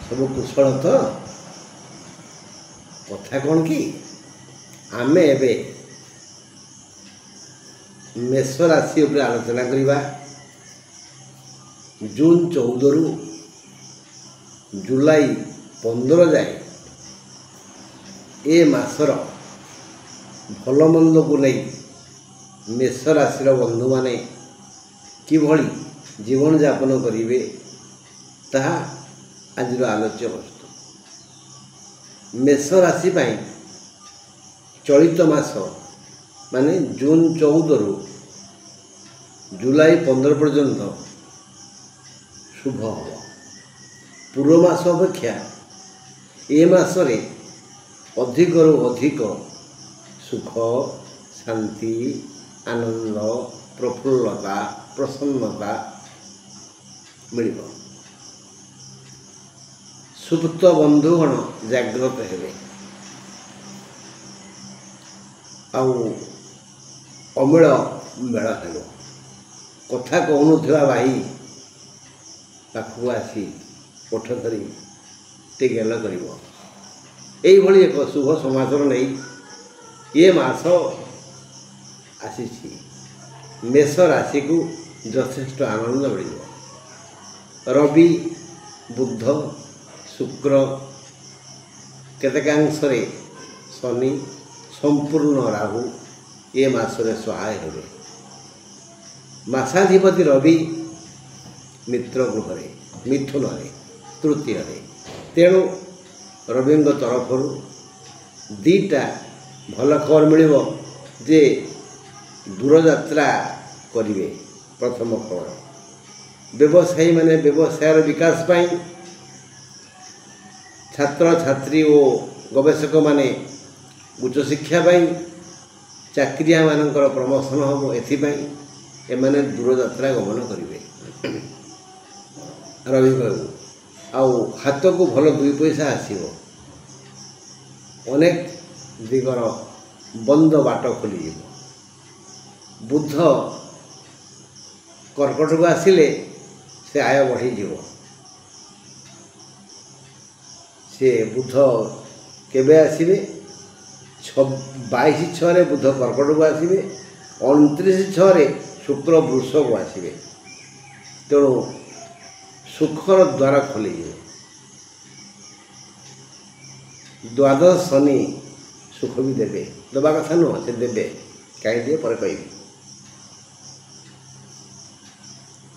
सब कुशल तो कथा कौन कि आमे एबे मेष राशि उपर आलोचना करिबा। जून 14 रु जुलाई 15 जाए ए मासर भल मंद को नहीं मेष राशि बंधु माने किभली जीवन यापन करिवे ताहा आज आलोच्य वस्तु। मेष राशि पाई चलित मास माने जून 14 रु जुलाई 15 पर्यंत शुभ हम। पूर्व मास अपेक्षा ए मासरे अधिक रु अधिक सुख शांति आनंद प्रफुल्लता प्रसन्नता मिल। सुप्त बंधुगण जागृत हेबे आउ अमिल मेल हेब। कथा कहूनुवा भाई पाखु आसी ओठ धरी टे गेल कर एक शुभ समाचार नहीं ये मास आसी मेष राशि को यथेष्ट आनंद मिल। रवि बुध शुक्र केतेकांशरे शनि संपूर्ण राहु ये मासरे सहाय हेबे। मासाधिपति रवि मित्र गृह मिथुन तृतीय तेणु रवि तरफ दीटा भल खबर मिल जे दूर यात्रा करिवे। प्रथम खबर व्यवसायी माने व्यवसायर विकास पाई छात्र छात्री और गवेषक माने उच्च शिक्षा पाई चाकरिया मानकर प्रमोशन हम एथिपाई एमाने दूर यात्रा गमन करिवे। रवि कहू आउ हाथ को भल दुई पैसा आसीबो। अनेक दिगर बंद बाट खोली। बुध कर्कट को आसिले से आय बढ़ी जीव। से बुध केबे आसिबे 22/6 बुध कर्कट को आसिबे 29/6 शुक्र वृष को आसिबे। तेणु सुखर द्वार खोली। द्वादश शनि सुख भी देवे दबा कथा नुह से देवे कहीं दिए पर कह।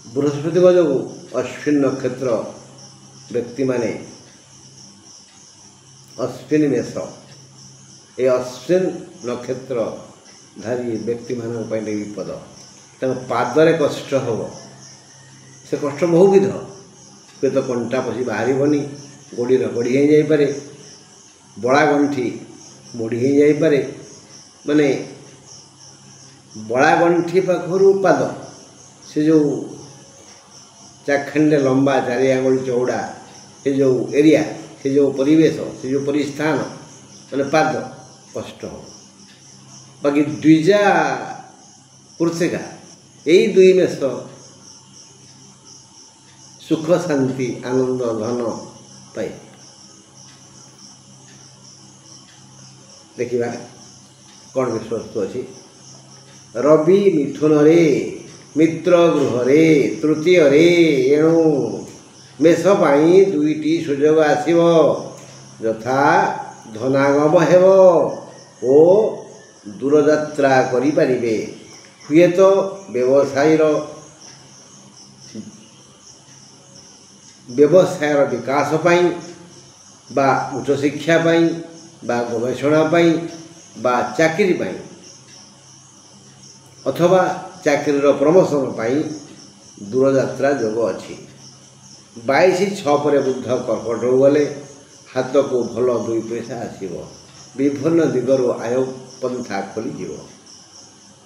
बृहस्पति जो अश्विन नक्षत्र व्यक्ति माने अश्विन मेष ये अश्विन नक्षत्र धारी व्यक्ति मान विपद पादरे कष्ट हम। से कष्ट बहुविध हुए तो कंटा पशि बाहर गोड़ी रगड़ी हो जापे बड़ा गंठी मोड़ी हो जापे माने बड़ा गंठी पाखर पाद से जो चाखंडे लंबा 4 आंगुल चौड़ा से जो एरिया से जो परिवेश से जो परिस्थान मैंने पाद कष्ट हो। बाकी द्विजा कृषिका यही दुई मेष सुख शांति आनंद धन पाए। देखा कौन विश्वस्तु अच्छी रवि मिथुन रे मित्र गृह रे तृतीय रे एणु मेष पाई दुईटी सुजोग आसिब यथा धनागम हेब ओ दूरयात्रा करि पारिबे। हुए तो व्यवसायर विकास पाई बा उच्च शिक्षा पाई बा गवेषणा पाई बा चाकरी पाई अथवा चाकरीर प्रमोशन पाई दूर यात्रा जोग अच्छी। 22/6 पर बुध कर्कट गले हाथ को भल 2 पैसा आसीबो। विभिन्न दिगरु आय पंथा खोली जीव।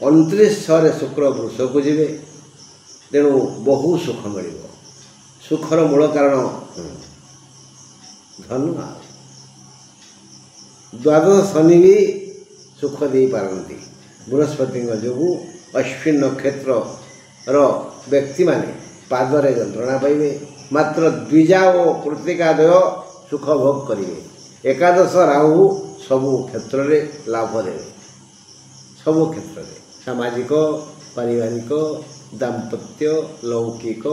29/6 शुक्र वृष को जीवे तेणु बहु सुख मिल। सुखर मूल कारण धन। द्वादश शनि भी सुख दे पारती। बृहस्पति जो अश्विन नक्षत्र व्यक्ति माने पादरे जंत्रणा पाइबे मात्र द्विजा और कृतिकादय सुख भोग करेंगे। एकादश राहु सबु क्षेत्र में लाभ देवे सबु क्षेत्र में सामाजिक पारिवारिक दाम्पत्य लौकिक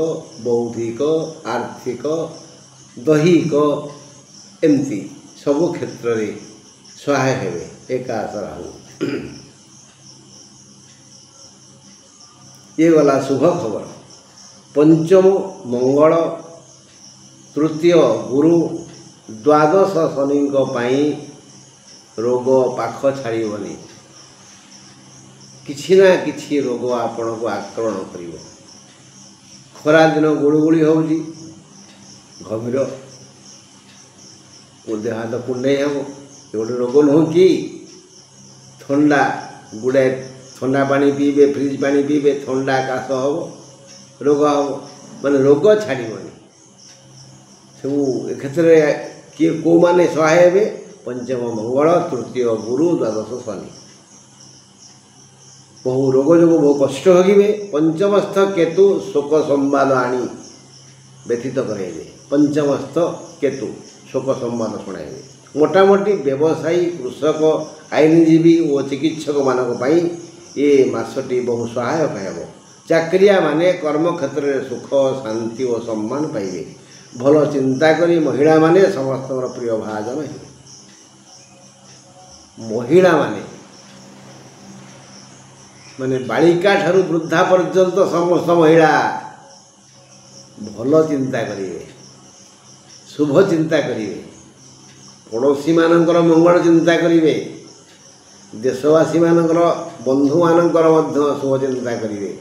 बौद्धिक आर्थिक दैहिक एमती सबु क्षेत्र में सहाय हेबे एकादश राहु। ये गला शुभ खबर। पंचम मंगल तृतीय गुरु द्वादश शनि रोग पाख छाड़बनी किछि ना किछि रोग आपण को आक्रमण कर। खरा दिन गुड़गुड़ी होगी गभीर देह हाथ कुंडे हम गोटे रोग नुह कि ठंडा गुड़ाए ठंडा पानी पीबे फ्रिज पानी पीबे ठंडा काश हम रोग हम माने रोग छाड़बनी सब क्षेत्र किए कौ माने सहाय हे पंचम मंगल तृतीय गुरु द्वादश शनि बहु रोग जो बहु कष्ट भोगे। पंचमस्थ केतु शोक संवाद आनी व्यथित कराइबे। पंचमस्थ केतु शोक संवाद शुणाइबे। मोटामोटी व्यवसायी कृषक आईनजीवी और चिकित्सक मानक ये मासटी बहु सहायक हेब। चाकरिया माने कर्म क्षेत्र में सुख शांति और सम्मान पाइबे। भल चिंता करी महिला माने समस्त प्रिय भाजन हे। महिला माने बालिका ठारू वृद्धा पर्यंत समस्त महिला भल चिंता करिवे शुभ चिंता करिवे पड़ोशी मानकर मंगल चिंता करिवे देशवासी मानकर बंधु मानकर मध्य शुभ चिंता करिवे।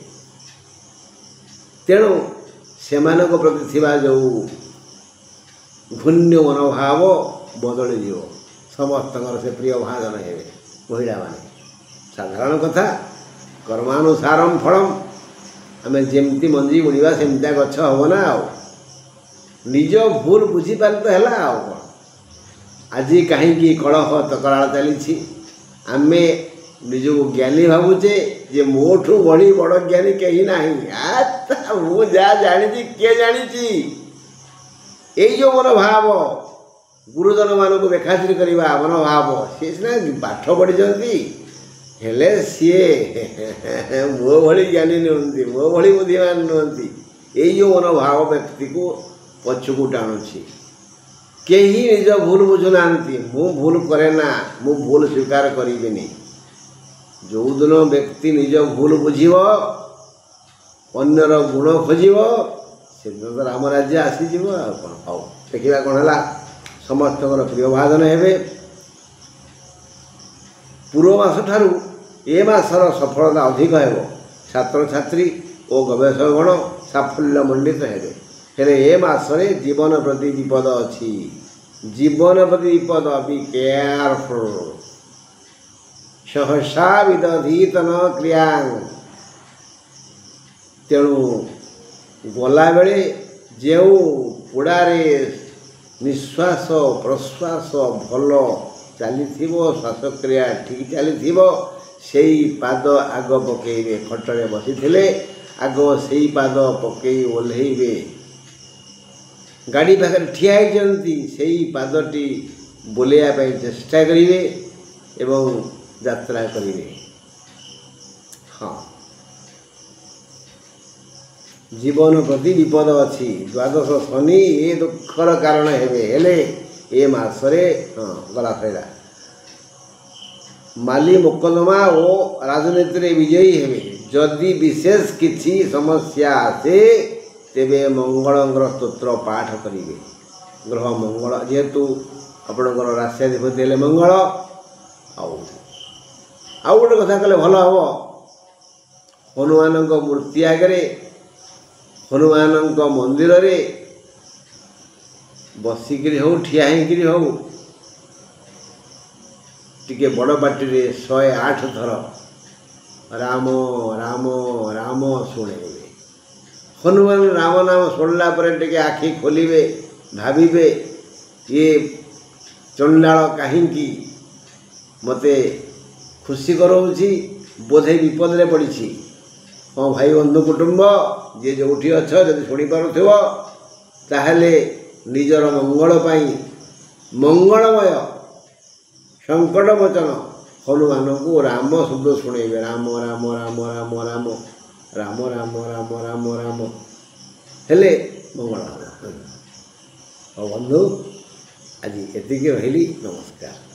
तेणु सेमानक प्रति थिबा जो घून्य मनोभाव बदली जीव समस्त से प्रिय भाजन हे महिला माने। साधारण कथा कर्मानुसारम फलम आम जमती मंजी बुणवा सेमती गछ हम ना निज भूल बुझीपार तो है आज कहीं कलह तकरार चली आम निजक ज्ञानी भावुचे जे मोठू बड़ी बड़ ज्ञानी कहीं ना मु जा जानी किए जानी यही जो मनोभाव गुरुजन मान को बेखातिर करवा मनोभाव सी सीना पाठ पढ़ी हेले सीए मो भली ज्ञानी नुहति मो भली बुद्धिमान नुहति यही जो मनोभाव व्यक्ति को पछकू टाणुची। कहीं निज भूल बुझुना मु भूल करे ना मु भूल स्वीकार करेनि। जो दिन व्यक्ति निज भूल बुझीब अन्यर गुण खोजिब से दिन तो राम राज्य आसीज आओ देखा कौन है समस्त प्रिय भाजन हे। पूर्व मास ठारू ए मासर सफलता अधिक है। छात्र छात्री और गवेषकगण साफल्य मंडित हेले ए मासरे जीवन प्रति विपद अच्छी जीवन प्रति विपद बी केयरफुल सहसा विदधीत न क्रियांग। तेणु गला बेले जो पुड़ारे निश्वास प्रश्वास भल चली श्वासक्रिया ठीक चली से पाद आग पकईबे खटरे बसी आग से पाद पकई ओह्लैबे गाड़ी पाखे ठिया होती से पादटी बुलाइबा चेष्टा करेंगे एवं यात्रा करेंगे। हाँ जीवन प्रति विपद अच्छी द्वादश शनि ये दुखर कारण हेले ए मासरे हाँ गला सैला माली मोकदमा और राजनीति विजयी हेबे। जदि विशेष किसी समस्या आसे तेबे मंगल ग्रह स्तोत्र पाठ करेंगे। ग्रह मंगल जेहेतु आपणकर राष्ट्राधिपति हेले मंगल आउ गोटे कथा कहले भल हम हनुमान मूर्ति आगे हनुमान मंदिर रे बसिकी हो ठिया होकर हो टिके बड़ पार्टी 108 थर राम राम राम शुणे हनुमान राम नाम शुणला टे आखि खोलिबे भाविबे ये चंडाल कहीं मते खुशी कराऊँगी बोधे विपद रे पड़ी ହଁ ଭାଇ ବନ୍ଧୁ କୁଟୁମ୍ବ ଯିଏ ଯେଉଁଠି ଅଛ ଯଦି ଶୁଣିପାରୁଥିବ ତାହେଲେ ନିଜର ମଙ୍ଗଳ ପାଇଁ ମଙ୍ଗଳମୟ ସଙ୍କଟମୋଚନ ହନୁମାନଙ୍କୁ ରାମ ଶବ୍ଦ ଶୁଣେଇବେ। ରାମ ରାମ ରାମ ରାମ ରାମ ରାମ ରାମ ରାମ ରାମ ରାମ ହେଲେ ମଙ୍ଗଳ ହେବ। ହଉ ବନ୍ଧୁ ଆଜି ଏତିକି ରହିଲି, ନମସ୍କାର।